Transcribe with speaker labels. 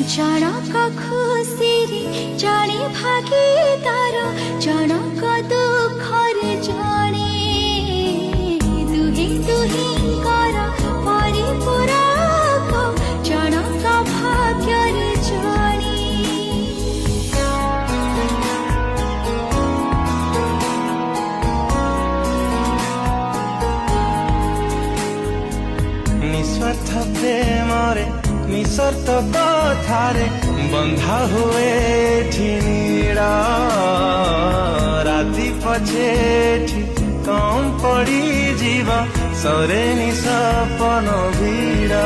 Speaker 1: जनक खुशी जाने भागीदार जनक दुखरे जाने दुहे दुहिंकर परिपूरक जनक भाग्यरे जाने।
Speaker 2: निस्वार्थ प्रेमरे निसर्त कथारे बंधा हुए नीड़ा राति पछे कम पड़ी जीवा सरे नि सपन भीड़ा।